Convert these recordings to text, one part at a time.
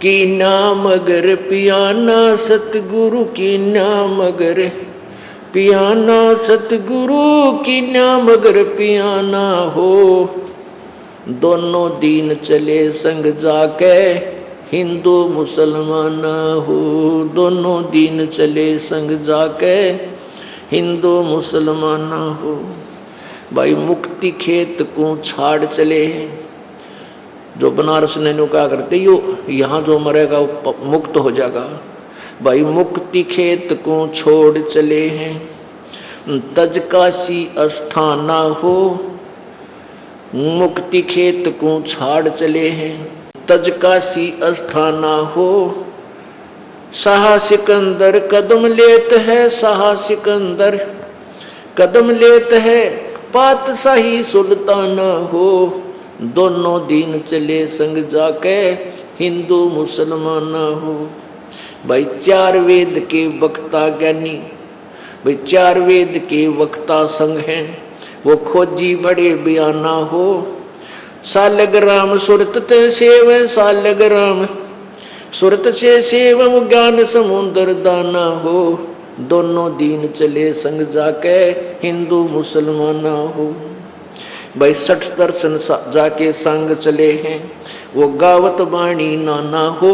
की नाम अगर पियाना सतगुरु की नाम अगर पियाना सतगुरु की नाम अगर पियाना हो, दोनों दीन चले संग जाके हिंदू मुसलमान हो, दोनों दीन चले संग जाके हिंदू मुसलमान हो। भाई मुक्ति खेत को छाड़ चले हैं, जो बनारस ने कहा करते यो यहाँ जो मरेगा वो मुक्त हो जाएगा। भाई मुक्ति खेत को छोड़ चले हैं, तज काशी अस्थाना हो, मुक्ति खेत को छाड़ चले हैं, तज काशी अस्थाना हो। शाह सिकंदर कदम लेत है, शाह सिकंदर कदम लेत है, पातशाही सुल्ताना हो, दोनों दीन चले संग जाके हिंदू मुसलमान हो। भाई चार वेद के वक्ता ज्ञानी, भाई चार वेद के वक्ता संग हैं, वो खोजी बड़े बयाना हो। सालग्राम सुरत ते सेव, सालग्राम सुरत से सेव, ज्ञान समुद्र दाना हो, दोनों दीन चले संग जाके हिंदू मुसलमान हो। भाई 60 दर्शन जाके संग चले हैं, वो गावत बाणी नाना हो।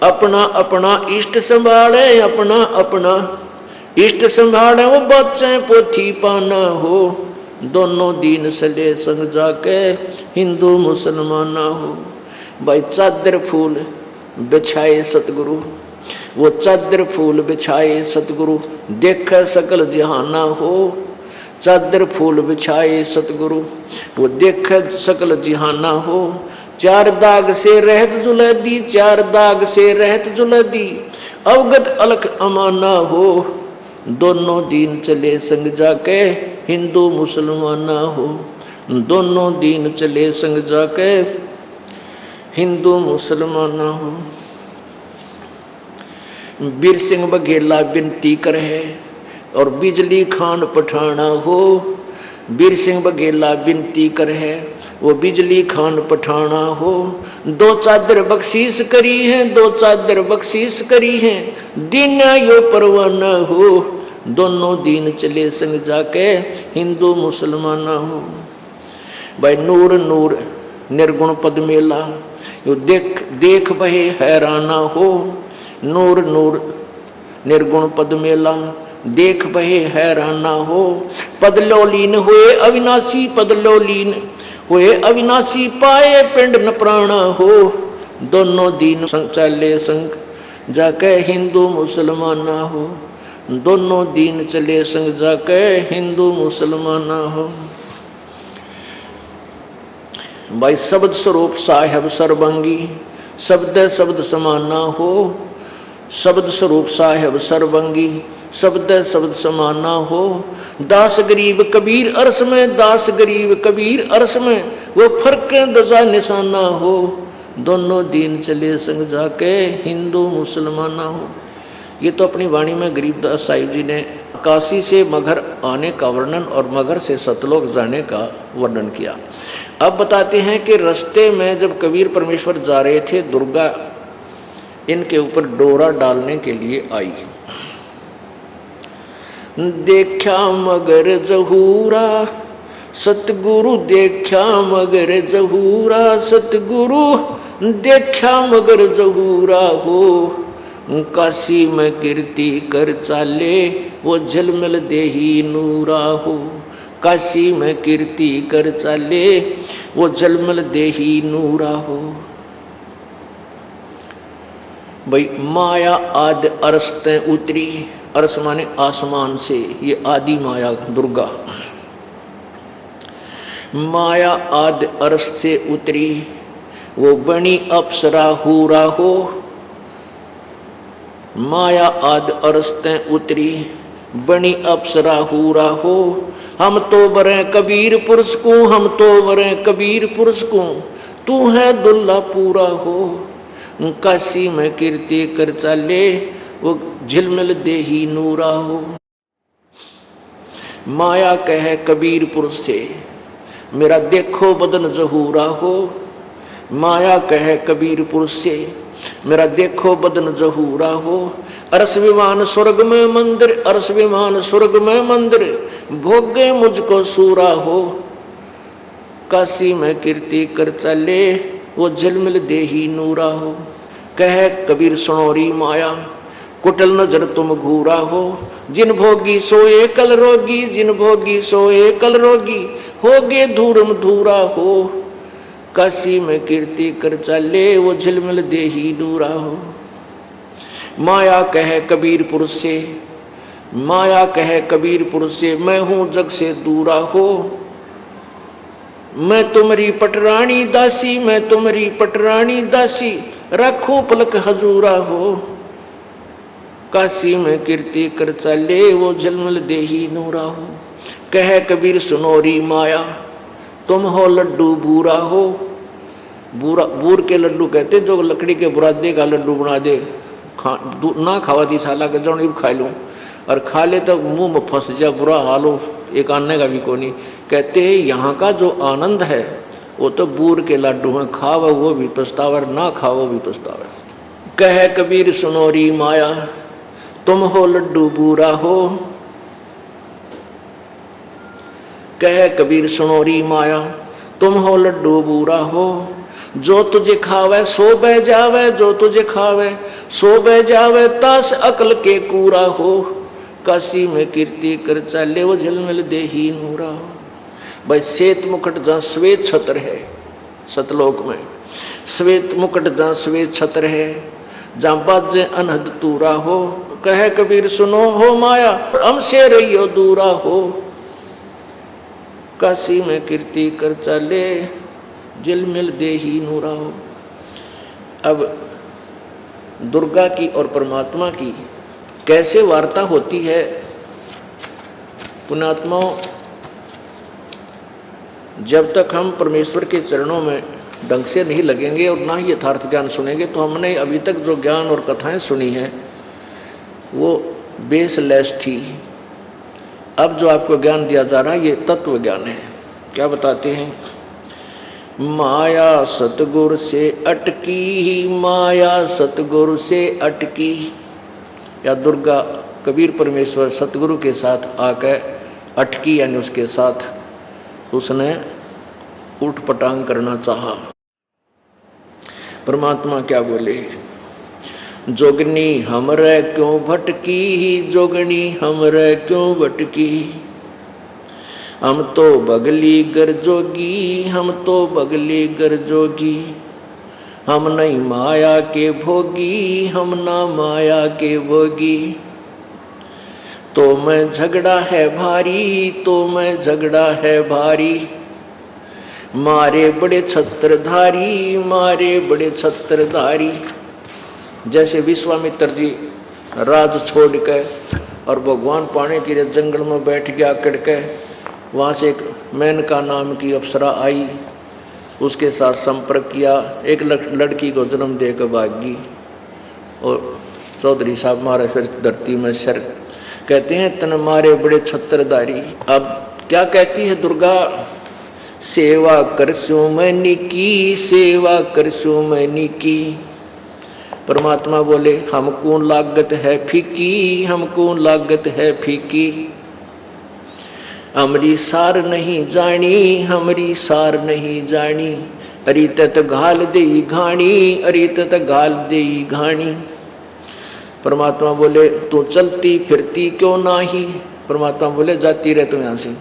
अपना अपना इष्ट संभाले, अपना अपना इष्ट संभाले, वो बच्चे पोथी पाना हो, दोनों दीन चले संग जाके हिंदू मुसलमान हो। भाई चादर फूल बिछाए सतगुरु, वो चादर फूल बिछाए सतगुरु, देख सकल जहाना हो। चादर फूल बिछाए सतगुरु, वो देख सकल जहाना हो। चार दाग से रहत जुलदी, चार दाग से रहत जुलदी, अवगत अलख अमाना हो, दोनों दीन चले संग जाके हिंदू मुसलमान हो, दोनों दीन चले संग जाके हिंदू मुसलमान हो। बीर सिंह बघेला विनती करे और बिजली खान पठाना हो। बीर सिंह बघेला विनती करे, वो बिजली खान पठाना हो। दो चादर बख्शीश करी है, दो चादर बख्शीश करी है, दीन यो परवाना हो, दोनों दीन चले संग जाके हिंदू मुसलमान हो। भाई नूर नूर निर्गुण पद मेला, यो देख देख बहे हैराना हो। नूर नूर निर्गुण पद मेला, देख बहे हैराना हो। पदलोलीन हुए अविनाशी, पदलोलीन हुए अविनाशी, पाए पिंड न प्राणा हो, दोनों दीन चले संग जाके हिंदू मुसलमान हो, दोनों दीन चले संग जाके हिंदू मुसलमान हो। भाई शब्द स्वरूप साहेब सर्वंगी, शब्द शब्द समाना हो। शब्द स्वरूप साहेब सर्वंगी, शब्द शब्द समाना हो। दास गरीब कबीर अरस में, दास गरीब कबीर अरस में, वो फर्क दजा निशाना हो, दोनों दीन चले संग जाके हिंदू मुसलमान हो। ये तो अपनी वाणी में गरीबदास साहिब जी ने काशी से मगहर आने का वर्णन और मगहर से सतलोक जाने का वर्णन किया। अब बताते हैं कि रास्ते में जब कबीर परमेश्वर जा रहे थे, दुर्गा इनके ऊपर डोरा डालने के लिए आई। देखा मगर जहूरा सतगुरु, देखा मगर जहूरा सतगुरु, देखा मगर जहूरा हो। काशी में कीर्ति कर चाले, वो झलमल देही नूरा हो। काशी में कीर्ति कर चाले, वो झलमल देही नूरा हो। भाई माया आदि अरस्ते उतरी, अरस माने आसमान से, ये आदि माया दुर्गा। माया आदि अरस से उतरी, वो बनी अप्सरा हूरा हो। माया आदि अरस्ते उतरी, बनी अप्सरा हूरा हो। हम तो बरे कबीर पुरुष को, हम तो बरे कबीर पुरुष को, तू है दुल्ला पूरा हो। काशी में कीर्ति कर चाले, वो झिलमिल देही नूरा हो। माया कहे कबीर पुरुष से, मेरा देखो बदन जहूरा हो। माया कहे कबीर पुरुष से, मेरा देखो बदन जहूरा हो। अरस विमान स्वर्ग में मंदिर, अरस विमान स्वर्ग में मंदिर, भोगे मुझको सूरा हो। काशी में कीर्ति कर चले, वो झिलमिल देही नूरा हो। कह कबीर सुनोरी माया, कुटिल नजर तुम घूरा हो। जिन भोगी सोए कल रोगी, जिन भोगी सोए कल रोगी, होगे धूरम धूरा हो। काशी में कीर्ति कर चले, वो झिलमिल देही नूरा हो। माया कहे कबीरपुर से, माया कहे कबीरपुर से, मैं हूं जग से दूरा हो। मैं तुम्हारी पटरानी दासी, मैं तुम्हारी पटरानी दासी, रखूं पलक हजूरा हो। काशी में कीर्ति कर चले, वो झिलमिल देही नूरा हो। कह कबीर सुनोरी माया, तुम हो लड्डू बूरा हो। बूरा, बूर के लड्डू कहते जो लकड़ी के बुरादे का लड्डू बना दे, ना खावा थी साला के जो खा लूँ, और खा ले तो मुंह में फंस जा, बुरा हाल हो, एक आने का भी को नहीं। कहते हैं यहाँ का जो आनंद है वो तो बूर के लड्डू हैं, खाओ वो भी पछतावा, ना खाओ भी पछतावा। कह कबीर सुनोरी माया, तुम हो लड्डू बूरा हो। कह कबीर सुनोरी माया, तुम हो लड्डू बूरा हो। जो तुझे खावे सो बह जावे, जो तुझे खावे सो बह जावे, तास अकल के कूरा हो। काशी में कीर्ति कर चले, वो झिलमिल देही नूरा हो। भाई श्वेत मुकुट जहाँ श्वेत छत्र है, सतलोक में श्वेत मुकुट जहाँ श्वेत छत्र है, जहाँ बाजे अनहद तूरा हो। कह कबीर सुनो हो माया, हमसे रहियो दूरा हो। काशी में कीर्ति कर चले, झिलमिल देही नूरा हो। अब दुर्गा की और परमात्मा की कैसे वार्ता होती है पुण्यात्माओं, जब तक हम परमेश्वर के चरणों में ढंग से नहीं लगेंगे और ना ही यथार्थ ज्ञान सुनेंगे, तो हमने अभी तक जो ज्ञान और कथाएं सुनी हैं वो बेसलेस थी। अब जो आपको ज्ञान दिया जा रहा है ये तत्व ज्ञान है। क्या बताते हैं? माया सतगुरु से अटकी, माया सतगुरु से अटकी। या दुर्गा कबीर परमेश्वर सतगुरु के साथ आकर अटकी, यानी उसके साथ उसने उठ पटांग करना चाहा। परमात्मा क्या बोले? जोगनी हमरे क्यों भटकी, जोगनी हमरे क्यों भटकी। हम तो बगली गर जोगी, हम तो बगली गर जोगी। हम नहीं माया के भोगी, हम ना माया के भोगी। तो मैं झगड़ा है भारी, तो मैं झगड़ा है भारी। मारे बड़े छत्रधारी, मारे बड़े छत्रधारी। जैसे विश्वामित्र जी राज छोड़ के और भगवान पाने के लिए जंगल में बैठ गया अकड़ के, वहाँ से एक मेनका नाम की अप्सरा आई, उसके साथ संपर्क किया, एक लड़की को जन्म देकर भागी और चौधरी साहब मारे फिर धरती में सर। कहते हैं तन मारे बड़े छत्रधारी। अब क्या कहती है दुर्गा? सेवा करसू मैनी की, सेवा करसू मैनी की। परमात्मा बोले हमको लागत है फीकी, हमको लागत है फीकी। हमरी सार नहीं जानी, हमरी सार नहीं जानी। अरे तत घाल दे घाणी, अरे तत घाल दे घाणी। परमात्मा बोले तू चलती फिरती क्यों नाही। परमात्मा बोले जाती रहे तुम यहाँ से,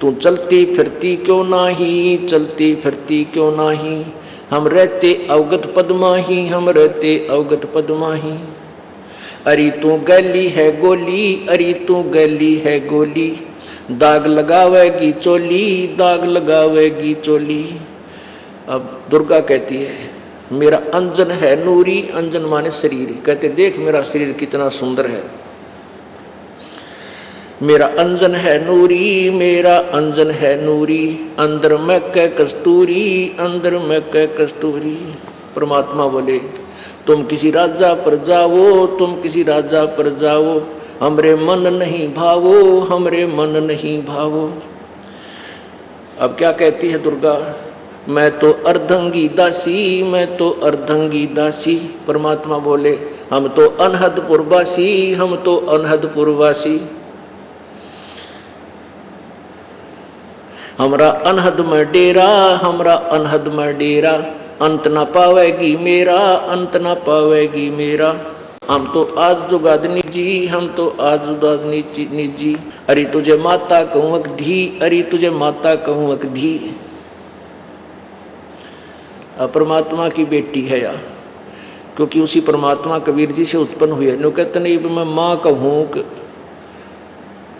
तू चलती फिरती क्यों नाही, चलती फिरती क्यों नाही। हम रहते अवगत पद्माही, हम रहते अवगत पद्माही। अरे तू गली है गोली, अरे तू गली है गोली। दाग लगावेगी चोली, दाग लगावेगी चोली। अब दुर्गा कहती है मेरा अंजन है नूरी, अंजन माने शरीर। कहते देख मेरा शरीर कितना सुंदर है। मेरा अंजन है नूरी, मेरा अंजन है नूरी। अंदर में कै कस्तूरी, अंदर में कै कस्तूरी। परमात्मा बोले तुम किसी राजा पर जाओ, तुम किसी राजा पर जाओ। हमरे मन नहीं भावो, हमरे मन नहीं भावो। अब क्या कहती है दुर्गा? मैं तो अर्धंगी दासी, मैं तो अर्धंगी दासी। परमात्मा बोले हम तो अनहदपुरवासी, हम तो अनहदपुरवासी। हमरा अनहद में डेरा, हमरा अनहद में डेरा, अंत न पावेगी मेरा, अंत न पावेगी मेरा। हम तो आज जुगादनी जी, हम तो आज जुगादनी जी। अरे तुझे माता कहूँ अकधी, अरे तुझे माता कहूँ अकधी। परमात्मा की बेटी है या, क्योंकि उसी परमात्मा कबीर जी से उत्पन्न हुई है। नो कहते नहीं मैं माँ कहूँ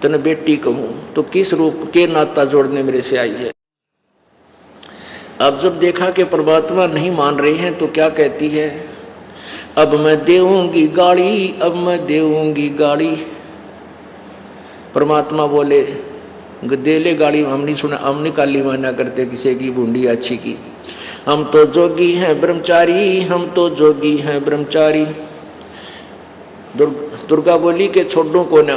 तने बेटी कहूँ, तो किस रूप के नाता जोड़ने मेरे से आई है। अब जब देखा कि परमात्मा नहीं मान रहे हैं तो क्या कहती है, अब मैं देऊंगी गाड़ी, अब मैं देऊंगी गाड़ी। परमात्मा बोले दे ले गाड़ी, हम नहीं सुना, हम नहीं काली माना करते किसी की बूंदी अच्छी की। हम तो जोगी हैं ब्रह्मचारी, हम तो जोगी हैं ब्रह्मचारी। दुर्गा बोली के छोड़ो को ना,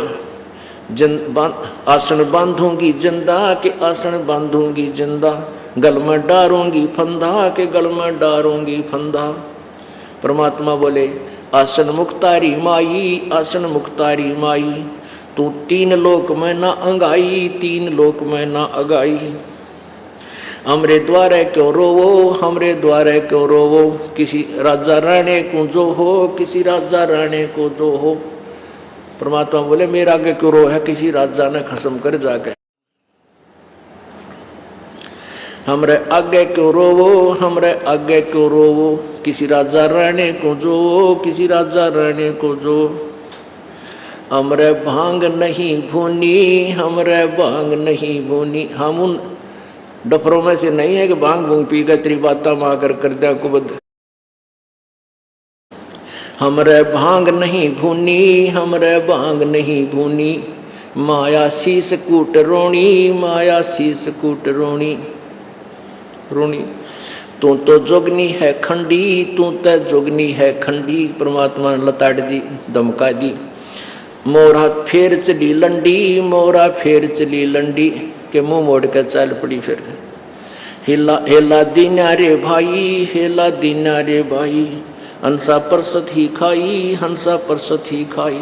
आसन बांधूंगी जिंदा के आसन बांधूंगी जिंदा, गल में डारूंगी फंदा के गल में डारूंगी फंदा। परमात्मा बोले आसन मुक्तारी माई, आसन मुक्तारी माई। तू तीन लोक में ना अंगाई, तीन लोक में ना अगाई। हमरे द्वारे क्यों रोवो, हमरे द्वारे क्यों रोवो, किसी राजा राणे को जो हो, किसी राजा राणे को जो हो। परमात्मा बोले मेरा आगे क्यों रो है, किसी राजा ने खसम कर जाके। हमरे आगे क्यों रोवो, हमरे आगे क्यों रोवो, किसी राजा राणे को जो, किसी राजा राणे को जो। हमरे भांग नहीं भूनी, हमरे भांग नहीं भूनी। हम उन डफरों में से नहीं है कि भांग भूंग पी कर तेरी बाता माँ कर दे कुबद। हमरे भांग नहीं भूनी, हमरे भांग नहीं भूनी। माया शीस कूट रोणी, माया शीस कूट रोणी रोणी। तू तो जोगनी है खंडी, तू तो जोगनी है खंडी। परमात्मा ने लताड़ दी, धमका दी। मोरा फेर चली लंडी, मोरा फेर चली लंडी, के मुंह मोड़ कर चल पड़ी। फिर हिला हेला दीना रे भाई, हेला दीना रे भाई। हंसा परसत ही खाई, हंसा परसत ही खाई।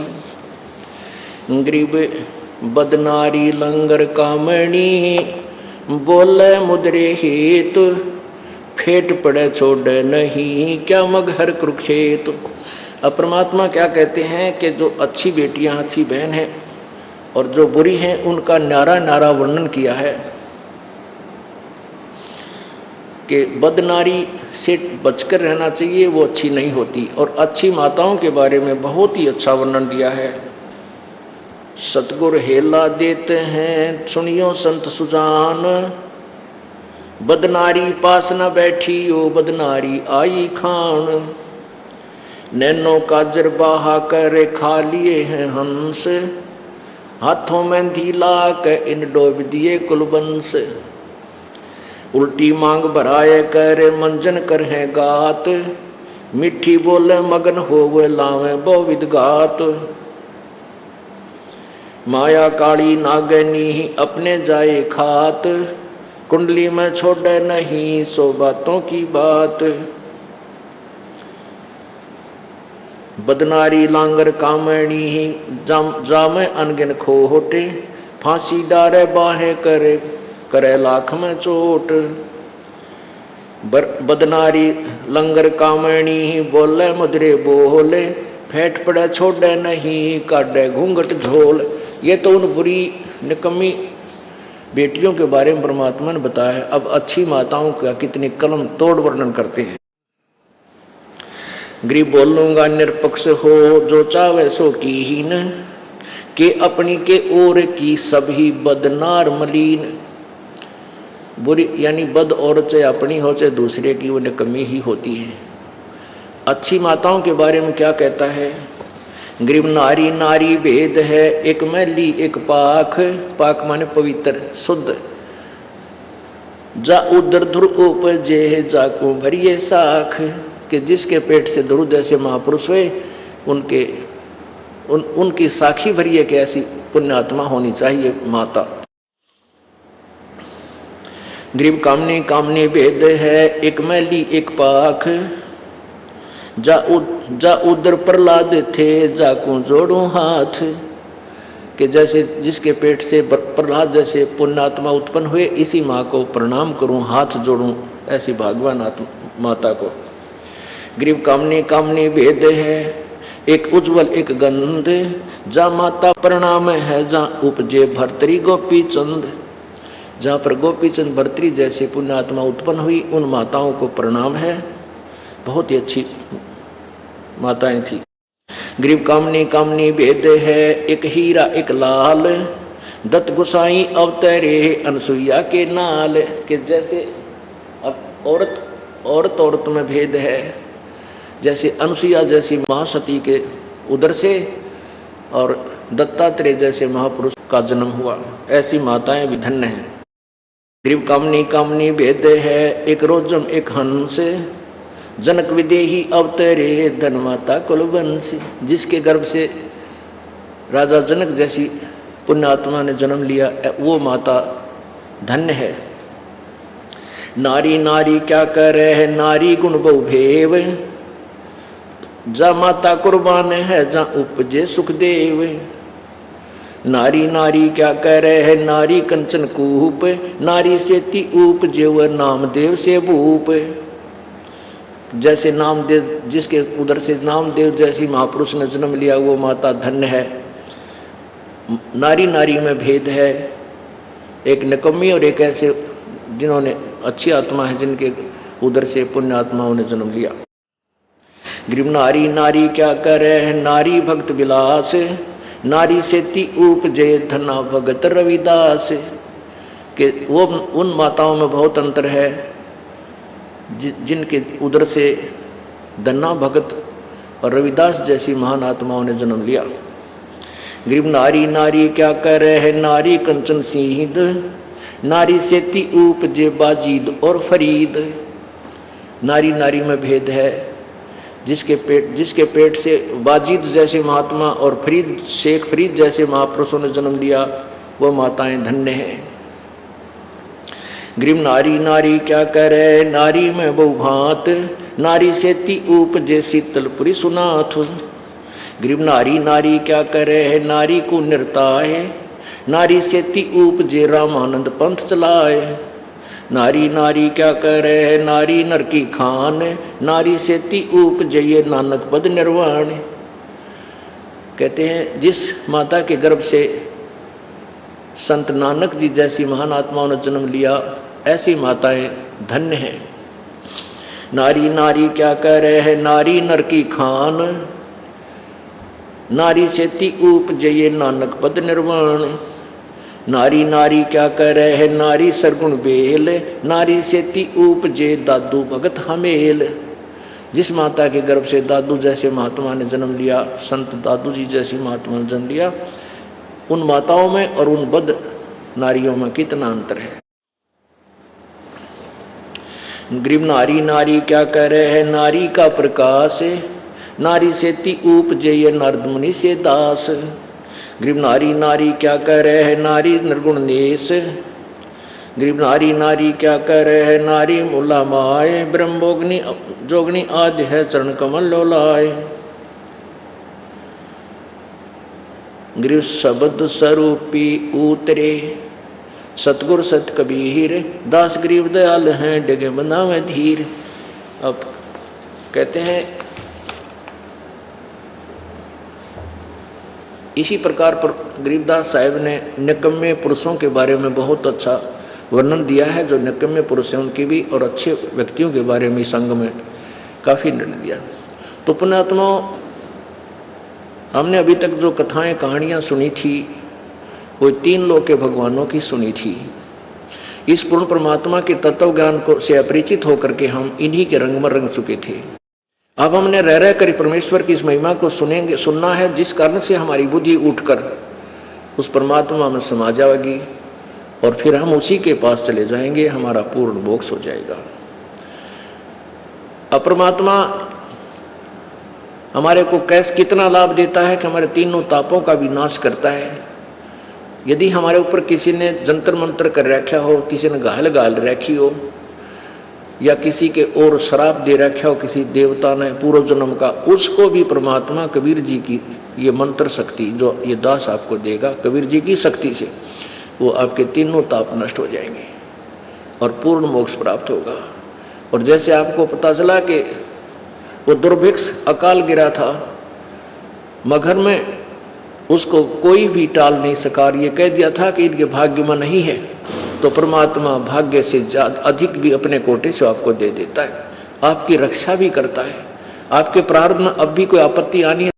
गरीब बदनारी लंगर कामणी, बोले मुद्रे हेत, फेट पड़े छोड़े नहीं, क्या मगहर कुरुक्षेत्र। अब परमात्मा क्या कहते हैं कि जो अच्छी बेटियां, अच्छी बहन हैं और जो बुरी हैं, उनका न्यारा न्यारा वर्णन किया है कि बदनारी से बचकर रहना चाहिए, वो अच्छी नहीं होती। और अच्छी माताओं के बारे में बहुत ही अच्छा वर्णन दिया है। सतगुर हेला देते हैं सुनियो संत सुजान, बदनारी पास न बैठी ओ बदनारी आई खान। नैनो काजर बाहा कर खा लिए हैं हंस, हाथों में धीला के इन डोब दिए कुलबंस। उल्टी मांग भराए कर मंजन कर है गात, मिठी बोले मगन होवे लावे बहुविध घात। माया काली नागनी अपने जाए खात, कुंडली में छोड़े नहीं सो बातों की बात। बदनारी लांगर कामणी जामे अनगिन खोटे, फांसी डारे बाहें करे करे लाख में चोट। बदनारी लंगर कामणी बोले मुद्रे बोले, फेंट पड़े छोड़े नहीं काटे घूंघट झोल। ये तो उन बुरी निकम्मी बेटियों के बारे में परमात्मा ने बताया है। अब अच्छी माताओं का कितनी कलम तोड़ वर्णन करते हैं। गरीब बोलूंगा निरपक्ष हो, जो चावे सो की हीन, के अपनी के ओर की सभी बदनार मलीन। बुरी यानी बद औरत चाहे अपनी हो चाहे दूसरे की, वो निकम्मी ही होती है। अच्छी माताओं के बारे में क्या कहता है, गरीब नारी नारी भेद है, एक मैली एक पाख। पाक माने पवित्र शुद्ध। जा उदर धुर उपजे जाको भरिए साख, कि जिसके पेट से दुरुद ऐसे महापुरुष हुए उनकी साखी भरी है कि ऐसी पुण्यात्मा होनी चाहिए माता। ग्रीव कामनी कामनी भेद है, एक मैली एक पाख। जा उधर प्रहलाद थे, जाकू जोड़ू हाथ। कि जैसे जिसके पेट से प्रहलाद जैसे पुण्यात्मा उत्पन्न हुए, इसी माँ को प्रणाम करूं, हाथ जोड़ूं, ऐसी भागवान माता को। ग्रीव कामनी कामनी भेद है, एक उज्जवल एक गंध। जा माता प्रणाम है, जहाँ उपजे भर्तरी गोपी चंद। जहाँ पर गोपी चंद भर्तरी जैसे पुण्यात्मा उत्पन्न हुई, उन माताओं को प्रणाम है। बहुत ही अच्छी माताएं थी। ग्रीव कामनी कामनी भेद है, एक हीरा एक लाल। दत्त गोसाई अवतरे अनसुईया के नाल। के जैसे अब औरत में भेद है, जैसे अनसुईया जैसी महासती के उदर से और दत्तात्रेय जैसे महापुरुष का जन्म हुआ, ऐसी माताएं भी धन्य हैं। ग्रीव कामनी कामनी भेद है, एक रोजम एक हंस। जनक विदेही अवतरे धन माता कुलवंशी। जिसके गर्भ से राजा जनक जैसी पुण्यात्मा ने जन्म लिया, वो माता धन्य है। नारी नारी क्या करे है, नारी गुण बहुभेव। जा माता कुर्बान है, जा उपजे सुखदेव। नारी नारी क्या कह रहे है, नारी कंचन कूप। नारी से ती उपजे व नामदेव से भूप। जैसे नामदेव, जिसके उधर से नामदेव जैसी महापुरुष ने जन्म लिया, वो माता धन्य है। नारी नारी में भेद है, एक निकम्मी और एक ऐसे जिन्होंने अच्छी आत्मा है, जिनके उधर से पुण्य आत्माओं ने जन्म लिया। ग्रीव नारी नारी क्या करे है, नारी भक्त विलास। नारी से ती उपजे धना भगत रविदास। के वो उन माताओं में बहुत अंतर है जिनके उदर से धन्ना भगत और रविदास जैसी महान आत्माओं ने जन्म लिया। ग्रीव नारी नारी क्या कह रहे है, नारी कंचन सीध। नारी से ती उपजे बाजीद और फरीद। नारी नारी में भेद है, जिसके पेट से बाजीद जैसे महात्मा और फरीद शेख फरीद जैसे महापुरुषों ने जन्म लिया, वो माताएं धन्य हैं। ग्रीव नारी नारी क्या कह रहे, नारी में बहुभांत। नारी से ती उपजे शीतलपुरी सुनाथ। ग्रीव नारी नारी क्या कह रहे है, नारी को निर्ताय। नारी से ती उपजे रामानंद पंथ चलाए। नारी नारी क्या कह रहे है, नारी नर की खान। नारी से ती उपजे ये नानक पद निर्वाण। कहते हैं जिस माता के गर्भ से संत नानक जी जैसी महान आत्माओं ने जन्म लिया, ऐसी माताएं धन्य हैं। नारी नारी क्या कह रहे हैं, नारी नर की खान। नारी से ती उपजे ये नानक पद निर्वाण। नारी नारी क्या कह रहे हैं, नारी सरगुण बेल। नारी से ती उपजे दादू भगत हमेल। जिस माता के गर्भ से दादू जैसे महात्मा ने जन्म लिया, संत दादू जी जैसी महात्मा ने जन्म लिया, उन माताओं में और उन बद नारियों में कितना अंतर है। ग्रीव नारी नारी क्या कह रहे हैं, नारी का प्रकाश। नारी से ती उपजे ये नारद मुनि से दास। ग्रीव नारी नारी क्या कह रहे हैं, नारी निर्गुण नेश। ग्रीव नारी नारी क्या कह रहे हैं, नारी मूला माए। ब्रह्मोग्नि जोगनी आदि है चरण कमल लोलाए। ग्रीव शब्द स्वरूपी उतरे। सतगुर सत कबीर। दास गरीब दयाल हैं, डगे बनावे धीर। अब कहते हैं इसी प्रकार पर गरीबदास साहिब ने निकम्मे पुरुषों के बारे में बहुत अच्छा वर्णन दिया है। जो निकम्मे पुरुष हैं उनकी भी, और अच्छे व्यक्तियों के बारे में संग में काफ़ी निर्णय दिया। तो पुण्यात्माओं, हमने अभी तक जो कथाएं कहानियाँ सुनी थी, वो तीन लोक के भगवानों की सुनी थी। इस पूर्ण परमात्मा के तत्व ज्ञान को से अपरिचित होकर के हम इन्हीं के रंग में रंग चुके थे। अब हमने रह रह कर परमेश्वर की इस महिमा को सुनना है, जिस कारण से हमारी बुद्धि उठकर उस परमात्मा में समा जाएगी और फिर हम उसी के पास चले जाएंगे, हमारा पूर्ण मोक्ष हो जाएगा। अपरमात्मा हमारे को कितना लाभ देता है कि हमारे तीनों तापों का विनाश करता है यदि हमारे ऊपर किसी ने जंतर मंतर कर रखा हो, किसी ने गाल गाल रखी हो, या किसी के और शराब दे रखा हो किसी देवता ने पूर्व जन्म का, उसको भी परमात्मा कबीर जी की ये मंत्र शक्ति जो ये दास आपको देगा, कबीर जी की शक्ति से वो आपके तीनों ताप नष्ट हो जाएंगे और पूर्ण मोक्ष प्राप्त होगा। और जैसे आपको पता चला कि वो दुर्भिक्ष अकाल गिरा था मगहर में, उसको कोई भी टाल नहीं सका, ये कह दिया था कि इनके भाग्य में नहीं है, तो परमात्मा भाग्य से ज्यादा अधिक भी अपने कोटे से आपको दे देता है, आपकी रक्षा भी करता है। आपके प्रारब्ध में अब भी कोई आपत्ति आनी है